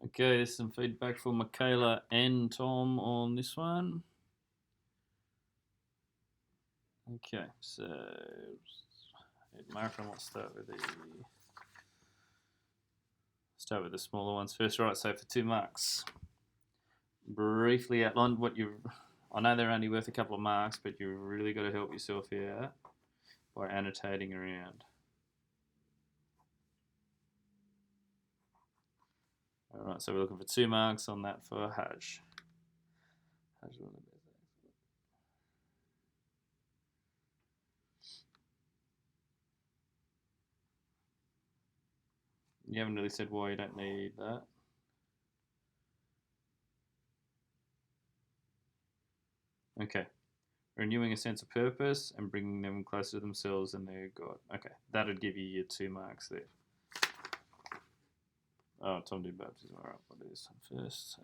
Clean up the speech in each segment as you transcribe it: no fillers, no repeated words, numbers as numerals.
Okay, there's some feedback from Mikayla and Tom on this one. Okay, so Mark, and we'll start with the smaller ones first. Right, so for 2 marks, briefly outline what you. I know they're only worth a couple of marks, but you've really got to help yourself here by annotating around. All right, so we're looking for 2 marks on that for Haj. You haven't really said why you don't need that. Okay. Renewing a sense of purpose and bringing them closer to themselves and their God. Okay, that'd give you your 2 marks there. Oh, Tom did baptism. All right, what is first?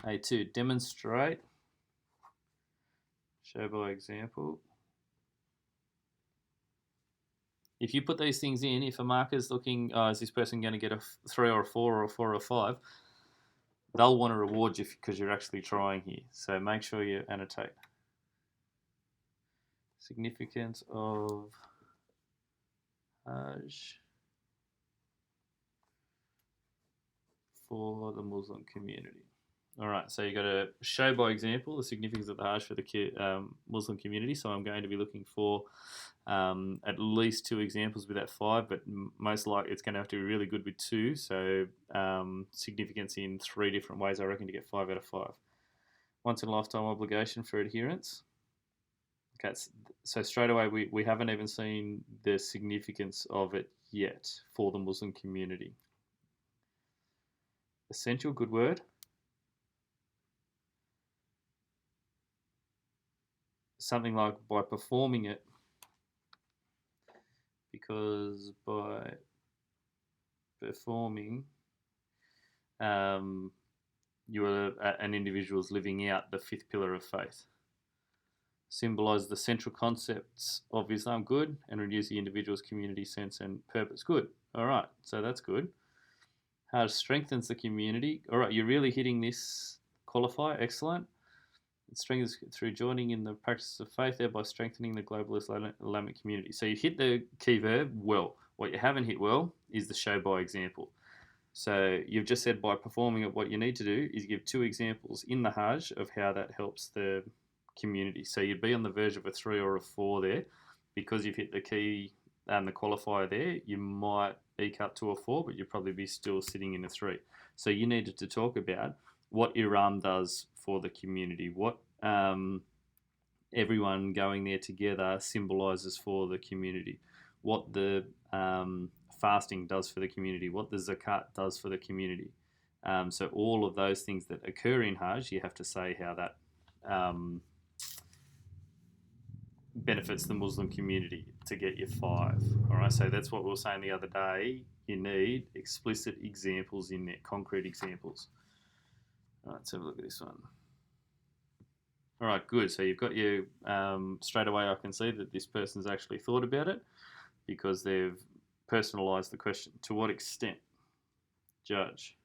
A2, demonstrate. Show by example. If you put these things in, if a marker's looking, is this person going to get a 3 or a 4 or a 4 or a 5, they'll want to reward you because you're actually trying here. So make sure you annotate. Significance of Hajj for the Muslim community. All right, so you got to show by example the significance of the Hajj for the Muslim community. So I'm going to be looking for at least 2 examples with that 5, but most likely it's going to have to be really good with 2. So significance in 3 different ways, I reckon, to get 5 out of 5. Once in a lifetime obligation for adherence. Okay, so straight away we haven't even seen the significance of it yet for the Muslim community. Essential, good word. Something like by performing it, because by performing, you are an individual's living out the 5th pillar of faith. Symbolise the central concepts of Islam, good, and reduce the individual's community sense and purpose, good. All right, so that's good. How it strengthens the community. All right, you're really hitting this qualifier, excellent. It strengthens through joining in the practice of faith, thereby strengthening the global Islamic community. So you hit the key verb well. What you haven't hit well is the show by example. So you've just said by performing it, what you need to do is give 2 examples in the Hajj of how that helps the community. So you'd be on the verge of a 3 or a 4 there, because you've hit the key and the qualifier there. You might eke up to a 4, but you'd probably be still sitting in a 3. So you needed to talk about what Iran does for the community, what everyone going there together symbolises for the community, what the fasting does for the community, what the zakat does for the community. So all of those things that occur in Hajj, you have to say how that benefits the Muslim community to get your 5. All right, so that's what we were saying the other day. You need explicit examples in there, concrete examples. All right, let's have a look at this one. All right, good. So you've got your, straight away I can see that this person's actually thought about it because they've personalised the question. To what extent? Judge.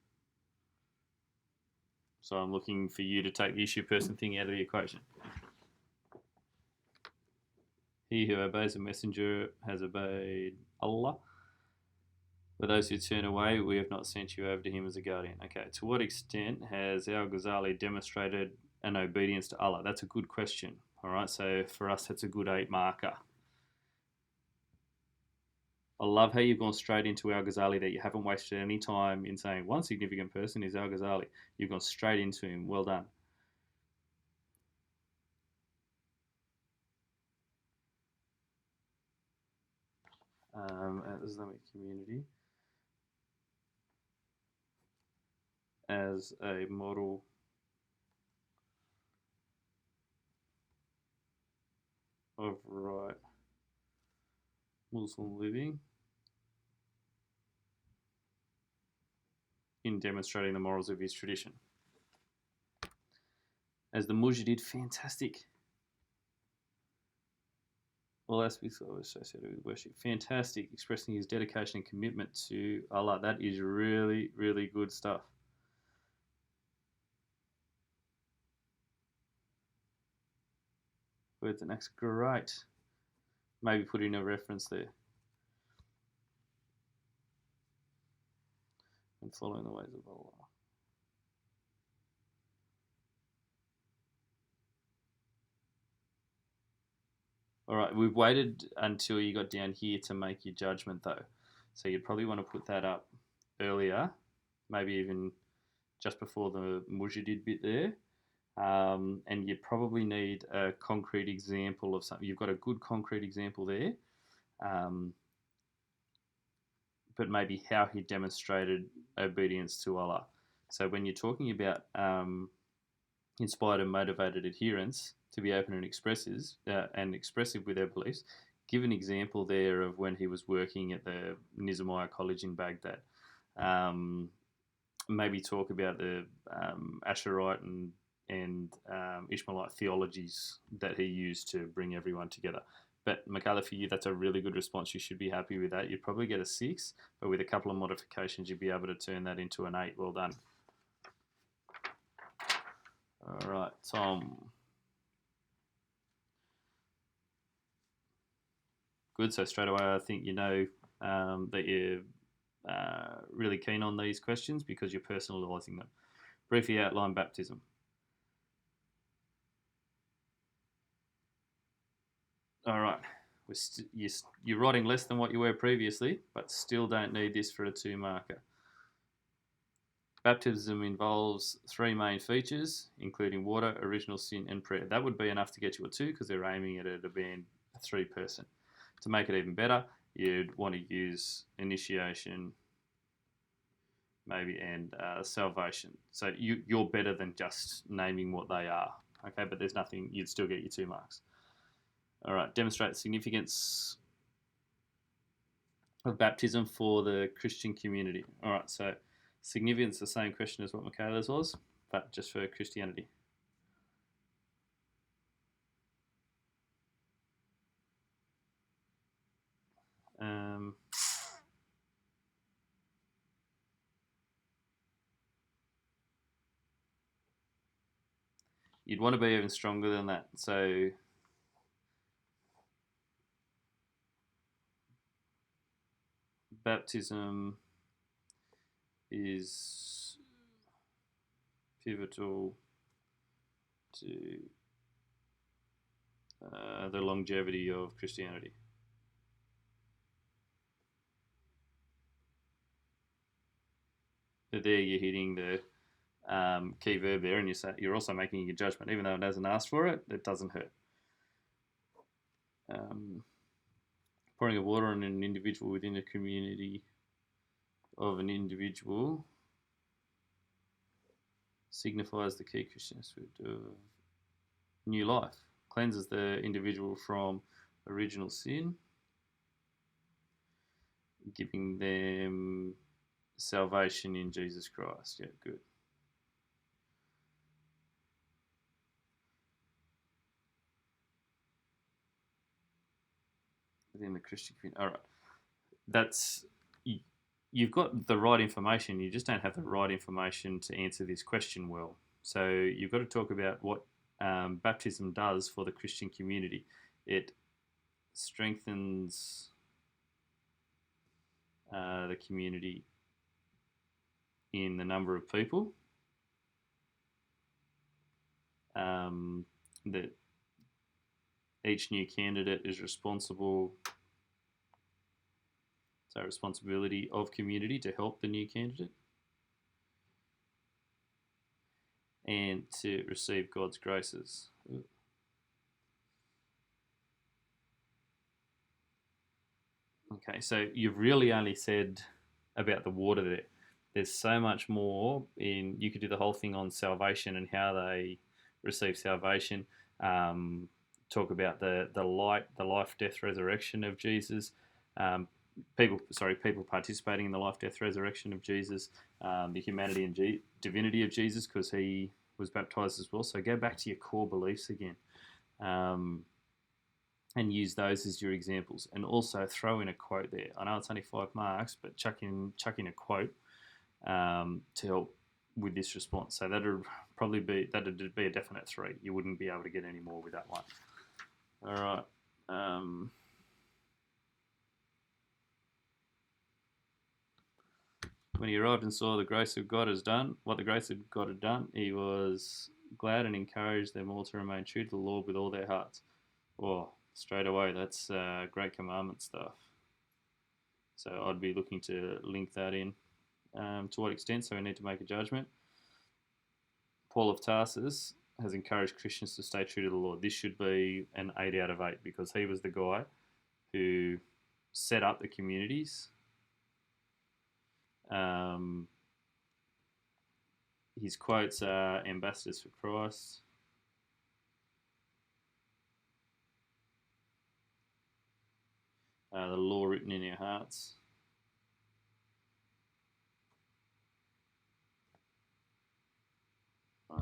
So I'm looking for you to take the issue person thing out of the equation. He who obeys a messenger has obeyed Allah. For those who turn away, we have not sent you over to him as a guardian. Okay, to what extent has Al-Ghazali demonstrated an obedience to Allah? That's a good question. All right, so for us, that's a good 8 marker. I love how you've gone straight into Al-Ghazali, that you haven't wasted any time in saying one significant person is Al-Ghazali. You've gone straight into him. Well done. Islamic community as a model of right Muslim living in demonstrating the morals of his tradition. As the Mujahid, fantastic. All aspects are associated with worship. Fantastic. Expressing his dedication and commitment to Allah. That is really, really good stuff. Words and acts. Great. Maybe put in a reference there. And following the ways of Allah. All right, we've waited until you got down here to make your judgment, though. So you'd probably want to put that up earlier, maybe even just before the mujadid bit there. And you probably need a concrete example of something. You've got a good concrete example there, but maybe how he demonstrated obedience to Allah. So when you're talking about inspired and motivated adherence to be open and expressive with their beliefs, give an example there of when he was working at the Nizamiya College in Baghdad. Maybe talk about the Asherite and Ishmaelite theologies that he used to bring everyone together. But Mikayla, for you, that's a really good response. You should be happy with that. You'd probably get a 6, but with a couple of modifications, you'd be able to turn that into an 8. Well done. All right, Tom. Good. So straight away, I think you know that you're really keen on these questions because you're personalising them. Briefly outline baptism. All right. You're writing less than what you were previously, but still don't need this for a 2 marker. Baptism involves 3 main features, including water, original sin, and prayer. That would be enough to get you a 2 because they're aiming at it to be a 3 person. To make it even better, you'd want to use initiation, maybe, and salvation. So you're better than just naming what they are, okay? But there's nothing, you'd still get your 2 marks. All right, demonstrate the significance of baptism for the Christian community. All right, so significance, the same question as what Mikayla's was, but just for Christianity. You'd want to be even stronger than that. So baptism is pivotal to the longevity of Christianity. But there you're hitting the key verb there, and you're also making a judgment. Even though it hasn't asked for it, it doesn't hurt. Pouring of water on an individual within a community of an individual signifies the key Christian aspect of new life. Cleanses the individual from original sin, giving them salvation in Jesus Christ. Yeah, good. Within the Christian community. All right. That's you've got the right information. You just don't have the right information to answer this question well. So you've got to talk about what baptism does for the Christian community. It strengthens the community in the number of people. That each new candidate is responsible. So responsibility of community to help the new candidate and to receive God's graces. Okay, so you've really only said about the water there. There's so much more you could do the whole thing on salvation and how they receive salvation. Talk about the life, death, resurrection of Jesus. People participating in the life, death, resurrection of Jesus, the humanity and divinity of Jesus, because he was baptized as well. So go back to your core beliefs again, and and use those as your examples, and also throw in a quote there. I know it's only 5 marks, but chuck in a quote to help with this response. So that'd be a definite 3. You wouldn't be able to get any more with that one. All right. When he arrived and saw the grace of God has done, what the grace of God had done, he was glad and encouraged them all to remain true to the Lord with all their hearts. Oh, straight away, that's great commandment stuff. So I'd be looking to link that in. To what extent? So we need to make a judgment. Paul of Tarsus has encouraged Christians to stay true to the Lord. This should be an 8 out of 8 because he was the guy who set up the communities. His quotes are ambassadors for Christ. The law written in your hearts.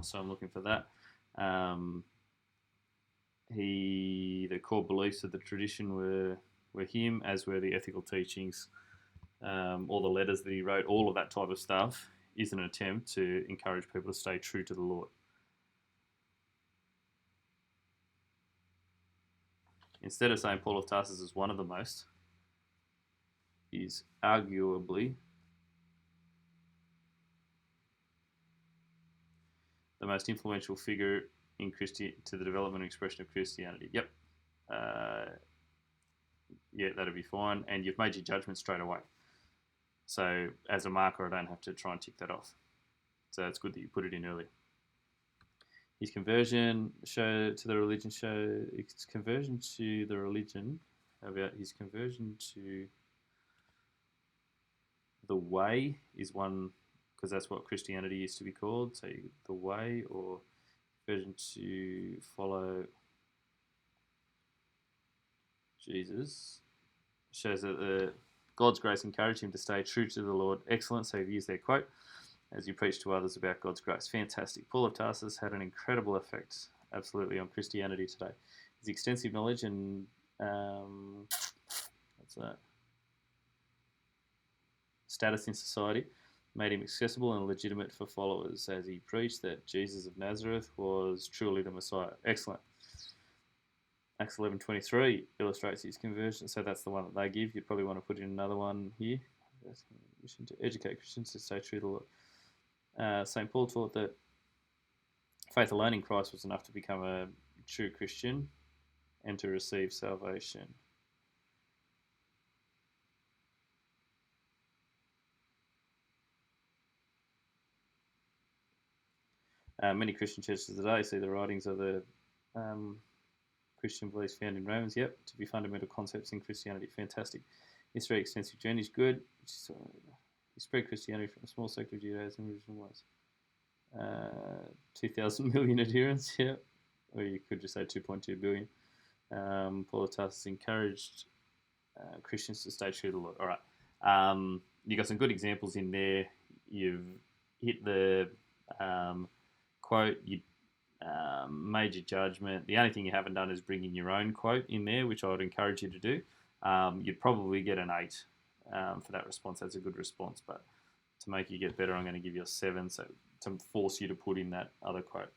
So I'm looking for that. The core beliefs of the tradition were him, as were the ethical teachings, all the letters that he wrote, all of that type of stuff is an attempt to encourage people to stay true to the Lord. Instead of saying Paul of Tarsus is one of the most, he's arguably the most influential figure in to the development and expression of Christianity. Yep. Yeah, that'd be fine. And you've made your judgment straight away. So as a marker, I don't have to try and tick that off. So it's good that you put it in early. His conversion to the religion. How about his conversion to the way is one, because that's what Christianity used to be called. So the way, or conversion to follow Jesus, shows that God's grace encouraged him to stay true to the Lord. Excellent. So you've used their quote as you preach to others about God's grace. Fantastic. Paul of Tarsus had an incredible effect, absolutely, on Christianity today. His extensive knowledge and what's that? Status in society made him accessible and legitimate for followers as he preached that Jesus of Nazareth was truly the Messiah. Excellent. Acts 11:23 illustrates his conversion, so that's the one that they give. You'd probably want to put in another one here. Mission to educate Christians to stay true to the Lord. St. Paul taught that faith alone in Christ was enough to become a true Christian and to receive salvation. Many Christian churches today see the writings of the Christian beliefs found in Romans, to be fundamental concepts in Christianity. Fantastic. His very extensive journey is good. He spread Christianity from a small sect of Judaism original was 2,000 million adherents, or you could just say 2.2 billion. Paul of Tarsus encouraged Christians to stay true to the Lord. All right. You got some good examples in there. You've hit the quote. You made your judgment. The only thing you haven't done is bring in your own quote in there, which I would encourage you to do. You'd probably get an 8 for that response. That's a good response, but to make you get better, I'm going to give you a 7, so to force you to put in that other quote.